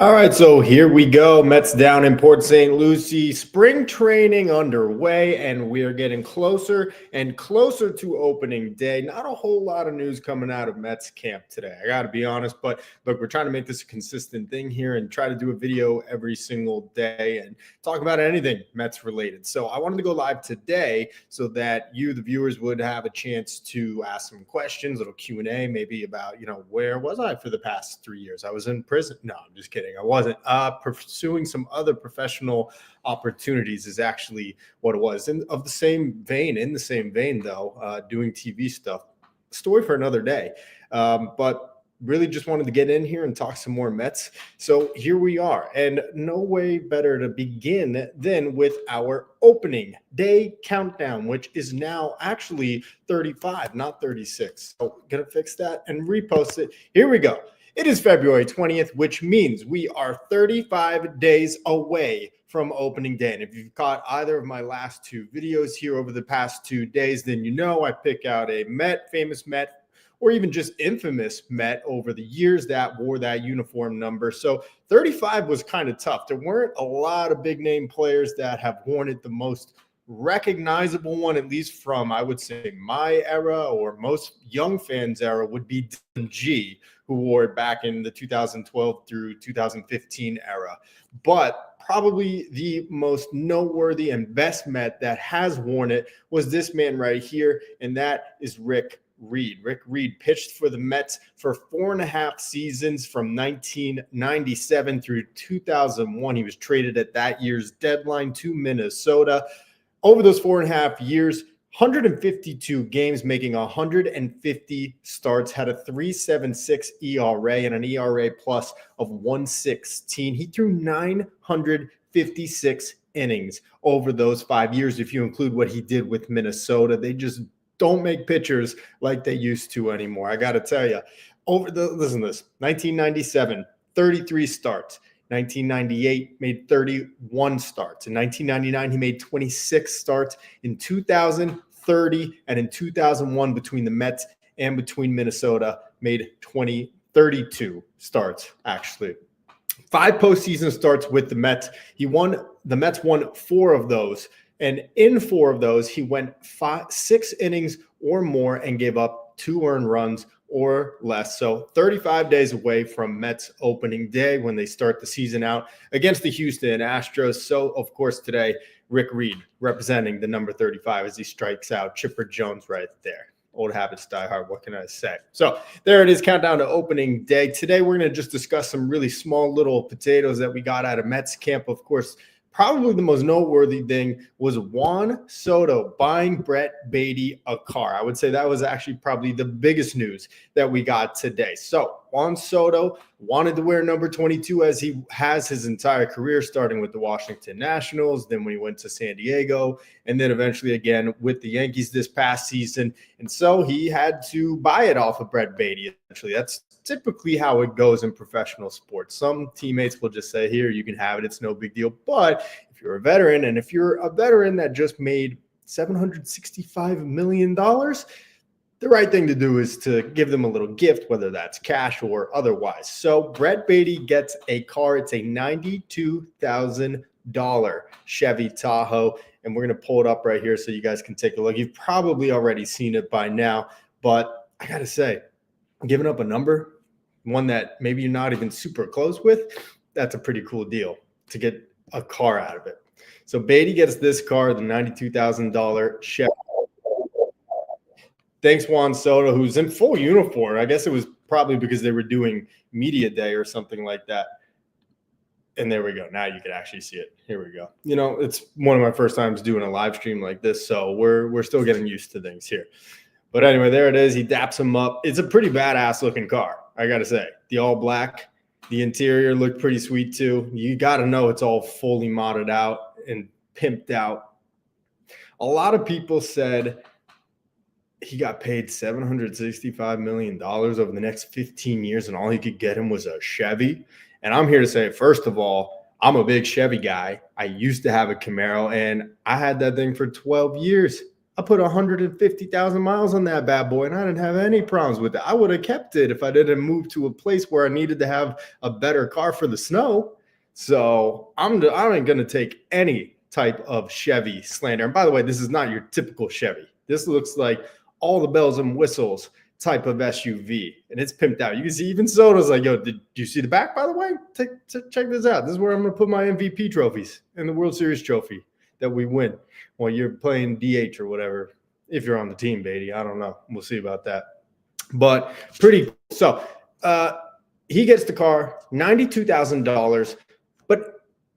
All right, so here we go. Mets down in Port St. Lucie. Spring training underway, and we are getting closer and closer to opening day. Not a whole lot of news coming out of Mets camp today, I got to be honest. But look, we're trying to make this a consistent thing here and try to do a video every single day and talk about anything Mets related. So I wanted to go live today so that you, the viewers, would have a chance to ask some questions, little Q&A, maybe about, where was I for the past 3 years? I was in prison. No, I'm just kidding. I wasn't. Pursuing some other professional opportunities is actually what it was. And in the same vein, though, doing TV stuff. Story for another day. But really just wanted to get in here and talk some more Mets. So here we are. And no way better to begin than with our opening day countdown, which is now actually 35, not 36. So gonna fix that and repost it. Here we go. It is February 20th, which means we are 35 days away from opening day. And if you've caught either of my last two videos here over the past 2 days, then I pick out a Met, famous Met, or even just infamous Met over the years that wore that uniform number. So 35 was kind of tough. There weren't a lot of big name players that have worn it. The most recognizable one, at least from, I would say, my era or most young fans' era, would be G, who wore it back in the 2012 through 2015 era. But probably the most noteworthy and best Met that has worn it was this man right here, and that is Rick Reed. Rick Reed pitched for the Mets for 4.5 seasons from 1997 through 2001. He was traded at that year's deadline to Minnesota. Over those 4.5 years, 152 games, making 150 starts, had a 3.76 ERA and an ERA plus of 1.16. He threw 956 innings over those 5 years. If you include what he did with Minnesota, they just don't make pitchers like they used to anymore. I got to tell you, listen to this, 1997, 33 starts. 1998 made 31 starts. In 1999, he made 26 starts. In 2000, 30, and in 2001, between the Mets and between Minnesota, made 32 starts, actually. 5 postseason starts with the Mets. The Mets won 4 of those. And in 4 of those, he went 6 innings or more and gave up 2 earned runs or less. So 35 days away from Mets opening day when they start the season out against the Houston Astros. So, of course, today, Rick Reed representing the number 35 as he strikes out Chipper Jones right there. Old habits die hard. What can I say? So there it is, countdown to opening day. Today, we're going to just discuss some really small little potatoes that we got out of Mets camp. Of course, probably the most noteworthy thing was Juan Soto buying Brett Baty a car. I would say that was actually probably the biggest news that we got today. So Juan Soto wanted to wear number 22 as he has his entire career, starting with the Washington Nationals, then when he went to San Diego, and then eventually again with the Yankees this past season. And so he had to buy it off of Brett Baty. Actually, that's typically how it goes in professional sports. Some teammates will just say, here, you can have it. It's no big deal. But if you're a veteran, and if you're a veteran that just made $765 million, the right thing to do is to give them a little gift, whether that's cash or otherwise. So Brett Baty gets a car. It's a $92,000 Chevy Tahoe. And we're going to pull it up right here so you guys can take a look. You've probably already seen it by now. But I got to say, giving up a number, one that maybe you're not even super close with, that's a pretty cool deal to get a car out of it. So Baty gets this car, the $92,000 Chevy. Thanks, Juan Soto, who's in full uniform. I guess it was probably because they were doing media day or something like that. And there we go. Now you can actually see it. Here we go. It's one of my first times doing a live stream like this, so we're still getting used to things here. But anyway, there it is. He daps him up. It's a pretty badass looking car, I got to say. The all black, the interior looked pretty sweet too. You got to know it's all fully modded out and pimped out. A lot of people said he got paid $765 million over the next 15 years and all he could get him was a Chevy. And I'm here to say, first of all, I'm a big Chevy guy. I used to have a Camaro and I had that thing for 12 years. I put 150,000 miles on that bad boy, and I didn't have any problems with it. I would have kept it if I didn't move to a place where I needed to have a better car for the snow. So I ain't going to take any type of Chevy slander. And by the way, this is not your typical Chevy. This looks like all the bells and whistles type of SUV, and it's pimped out. You can see even Soto's like, yo, did you see the back, by the way? Check this out. This is where I'm going to put my MVP trophies and the World Series trophy that we win while you're playing DH or whatever. If you're on the team, Baty, I don't know. We'll see about that. But pretty cool. So he gets the car, $92,000. But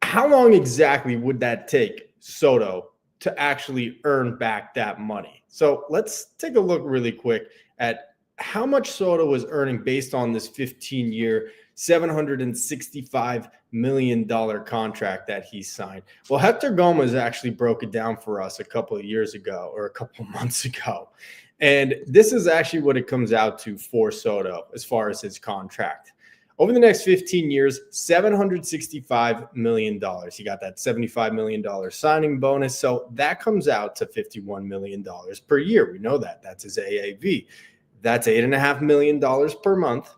how long exactly would that take Soto to actually earn back that money? So let's take a look really quick at how much Soto was earning based on this 15-year, $765 million contract that he signed. Well, Hector Gomez actually broke it down for us a couple of years ago or a couple of months ago. And this is actually what it comes out to for Soto as far as his contract. Over the next 15 years, $765 million. You got that $75 million signing bonus. So that comes out to $51 million per year. We know that. That's his AAV. That's $8.5 million per month.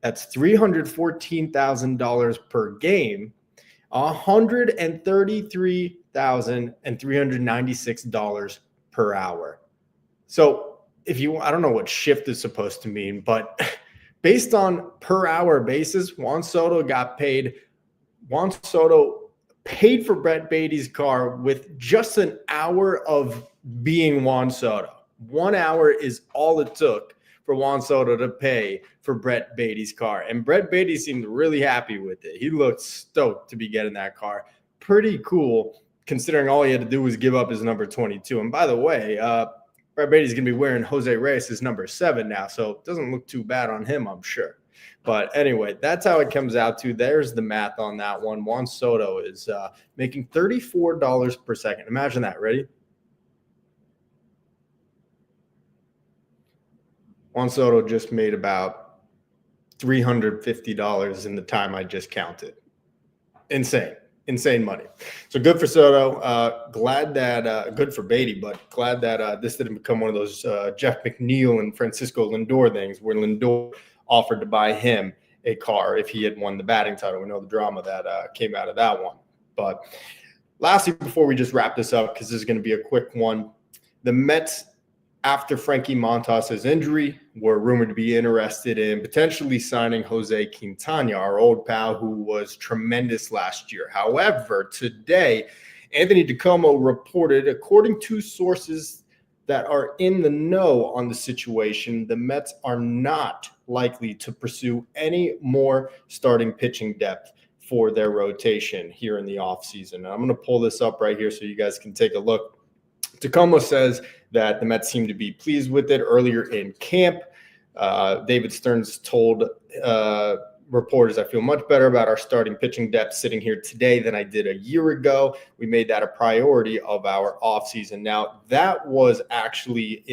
That's $314,000 per game. $133,396 per hour. So I don't know what shift is supposed to mean, but based on per hour basis, Juan Soto paid for Brett Baty's car with just an hour of being Juan Soto. 1 hour is all it took for Juan Soto to pay for Brett Baty's car. And Brett Baty seemed really happy with it. He looked stoked to be getting that car. Pretty cool, considering all he had to do was give up his number 22. And by the way, Brett Baty's going to be wearing Jose Reyes' number 7 now, so it doesn't look too bad on him, I'm sure. But anyway, that's how it comes out to. There's the math on that one. Juan Soto is making $34 per second. Imagine that. Ready? Juan Soto just made about $350 in the time I just counted. Insane money. So good for Soto. Glad that good for Baty, but glad that this didn't become one of those Jeff McNeil and Francisco Lindor things where Lindor offered to buy him a car if he had won the batting title. We know the drama that came out of that one. But lastly, before we just wrap this up, because this is going to be a quick one, the Mets, after Frankie Montas' injury, were rumored to be interested in potentially signing Jose Quintana, our old pal who was tremendous last year. However, today, Anthony DiComo reported, according to sources that are in the know on the situation, the Mets are not likely to pursue any more starting pitching depth for their rotation here in the offseason. I'm going to pull this up right here so you guys can take a look. DiComo says that the Mets seem to be pleased with it earlier in camp. David Stearns told reporters, I feel much better about our starting pitching depth sitting here today than I did a year ago. We made that a priority of our offseason. Now, that was actually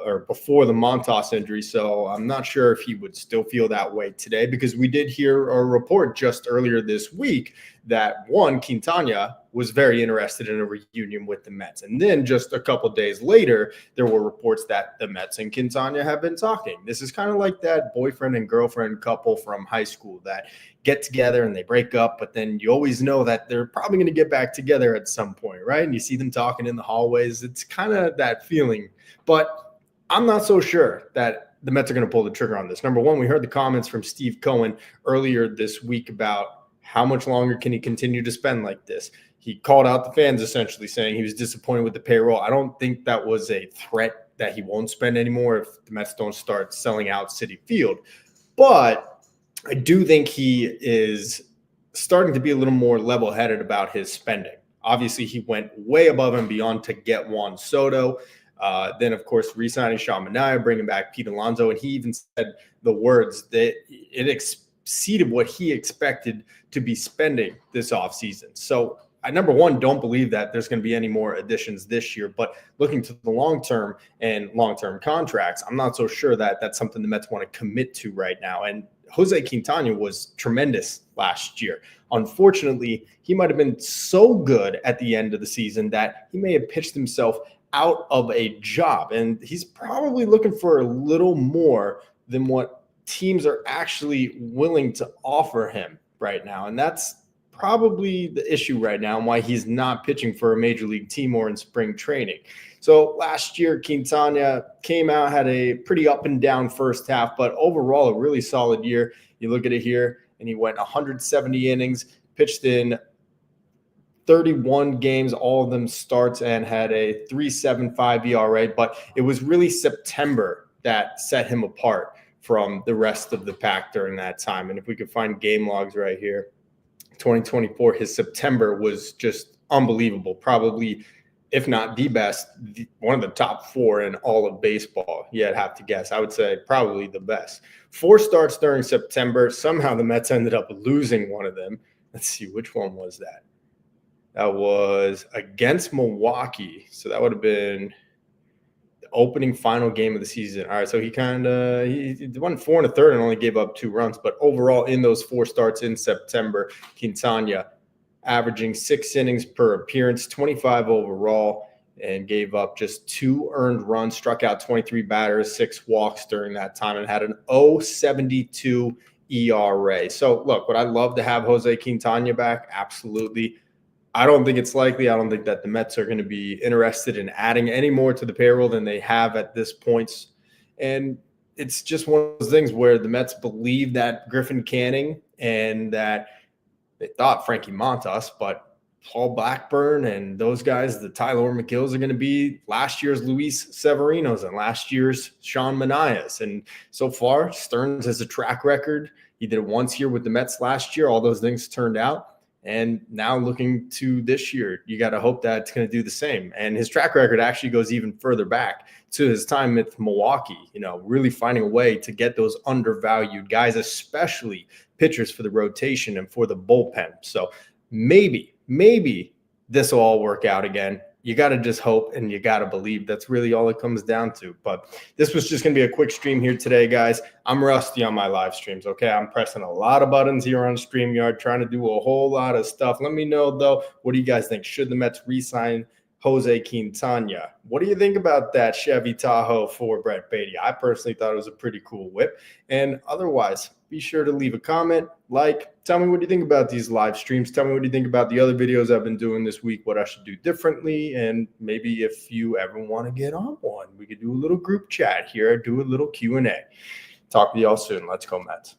or before the Montas injury, so I'm not sure if he would still feel that way today, because we did hear a report just earlier this week that Quintana was very interested in a reunion with the Mets. And then just a couple days later, there were reports that the Mets and Quintana have been talking. This is kind of like that boyfriend and girlfriend couple from high school that get together and they break up, but then you always know that they're probably going to get back together at some point, right? And you see them talking in the hallways. It's kind of that feeling. But I'm not so sure that the Mets are going to pull the trigger on this. Number one, we heard the comments from Steve Cohen earlier this week about how much longer can he continue to spend like this. He called out the fans essentially saying he was disappointed with the payroll. I don't think that was a threat that he won't spend anymore if the Mets don't start selling out Citi Field. But I do think he is starting to be a little more level-headed about his spending. Obviously, he went way above and beyond to get Juan Soto. Then, of course, re-signing Sean Manaea, bringing back Pete Alonso, and he even said the words that it exceeded what he expected to be spending this offseason. So I, number one, don't believe that there's going to be any more additions this year, but looking to the long-term and long-term contracts, I'm not so sure that that's something the Mets want to commit to right now. And Jose Quintana was tremendous last year. Unfortunately, he might have been so good at the end of the season that he may have pitched himself out of a job, and he's probably looking for a little more than what teams are actually willing to offer him right now. And that's probably the issue right now and why he's not pitching for a major league team or in spring training. So last year, Quintana came out, had a pretty up and down first half, but overall a really solid year. You look at it here, and he went 170 innings, pitched in 31 games, all of them starts, and had a 3.75 ERA. But it was really September that set him apart from the rest of the pack during that time. And if we could find game logs right here, 2024, his September was just unbelievable. Probably, if not the best, one of the top 4 in all of baseball. You'd have to guess. I would say probably the best. 4 starts during September. Somehow the Mets ended up losing one of them. Let's see, which one was that? That was against Milwaukee. So that would have been the opening final game of the season. All right, so he won 4 1/3 and only gave up 2 runs. But overall, in those 4 starts in September, Quintana averaging 6 innings per appearance, 25 overall, and gave up just 2 earned runs, struck out 23 batters, 6 walks during that time, and had an 0.72 ERA. So, look, would I love to have Jose Quintana back? Absolutely. I don't think it's likely. I don't think that the Mets are going to be interested in adding any more to the payroll than they have at this point. And it's just one of those things where the Mets believe that Griffin Canning and that they thought Frankie Montas, but Paul Blackburn and those guys, the Tyler McGills, are going to be last year's Luis Severinos and last year's Sean Manaeas. And so far, Stearns has a track record. He did it once here with the Mets last year. All those things turned out. And now looking to this year, you got to hope that it's going to do the same. And his track record actually goes even further back to his time with Milwaukee, really finding a way to get those undervalued guys, especially pitchers for the rotation and for the bullpen. So maybe this will all work out again. You got to just hope and you got to believe. That's really all it comes down to. But this was just going to be a quick stream here today, guys. I'm rusty on my live streams, okay? I'm pressing a lot of buttons here on StreamYard, trying to do a whole lot of stuff. Let me know, though, what do you guys think? Should the Mets re-sign Jose Quintana? What do you think about that Chevy Tahoe for Brett Baty? I personally thought it was a pretty cool whip. And otherwise, be sure to leave a comment, tell me what you think about these live streams. Tell me what you think about the other videos I've been doing this week, what I should do differently. And maybe if you ever want to get on one, we could do a little group chat here, do a little Q&A. Talk to y'all soon. Let's go Mets.